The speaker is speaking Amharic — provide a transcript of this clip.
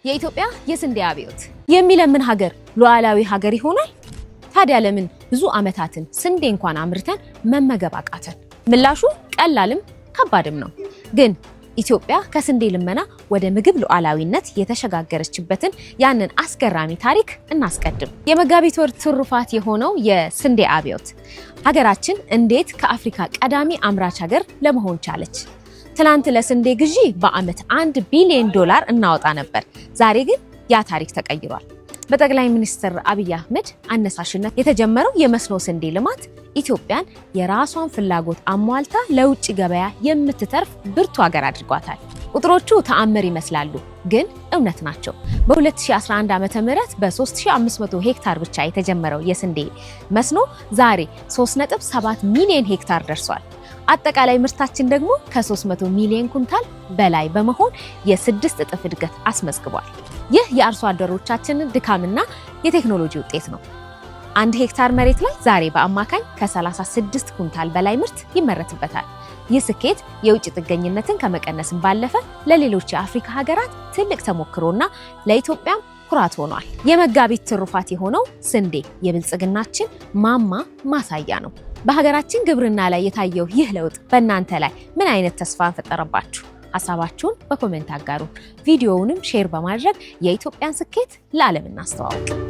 የኢትዮጵያ የስንዴ አብዮት የሚለምን ሀገር ሉዓላዊ ሀገር ይሆናል? ታዲያ ለምን ብዙ ዓመታትን ስንዴ እንኳን አምርተን መመገብ አቃተን? ምላሹ ቀላልም ከባድም ነው። ግን ኢትዮጵያ ከስንዴ ልመና ወደ ምግብ ሉዓላዊነት የተሸጋገረችበትን ያንን አስገራሚ ታሪክ እናስቀድም። የመጋቢት ወር ትሩፋት የሆነው የስንዴ አብዮት ሀገራችን እንዴት ከአፍሪካ ቀዳሚ አምራች ሀገር ለመሆን ቻለች? ትላንት ለስንዴ ግዢ በዓመት $1 ቢሊዮን እናወጣ ነበር። ዛሬ ግን ያ ታሪክ ተቀይሯል። በጠቅላይ ሚኒስትር አብይ አህመድ አነሳሽነት የተጀመረው የመስኖ ስንዴ ልማት ኢትዮጵያን የራሷን ፍላጎት አሟልታ ለውጭ ገበያ የምትተርፍ ብርቱ ሀገር አድርጓታል። ቁጥሮቹ ተአምር ይመስላሉ፣ ግን እውነት ናቸው። በ2011 ዓ.ም በ3500 ሄክታር ብቻ የተጀመረው የስንዴ መስኖ ዛሬ 3.7 ሚሊዮን ሄክታር ደርሷል። አጠቃላይ ምርታችን ደግሞ ከ300 ሚሊዮን ኩንታል በላይ በመሆን የ6 እጥፍ እድገት አስመዝግቧል። ይህ የአርሶ አደሮቻችንን ድካምና የቴክኖሎጂ ውጤት ነው። 1 ሄክታር መሬት ላይ ዛሬ በአማካኝ ከ36 ኩንታል በላይ ምርት ይመረትበታል። ይህ ስኬት የውጭ ጥገኝነትን ከመቀነስም ባለፈ ለሌሎች የአፍሪካ ሀገራት ትልቅ ተሞክሮና ለኢትዮጵያም ኩራት ሆኗል። የመጋቢት ትሩፋት የሆነው ስንዴ የብልጽግናችን ማማ ማሳያ ነው። በሀገራችን ግብርና ላይ የታየው ይህ ለውጥ በእናንተ ላይ ምን አይነት ተስፋን ፈጠረባችሁ? ሀሳባችሁን በኮሜንት አጋሩ። ቪዲዮውንም ሼር በማድረግ የኢትዮጵያን ስኬት ለዓለም እናስተዋውቅ።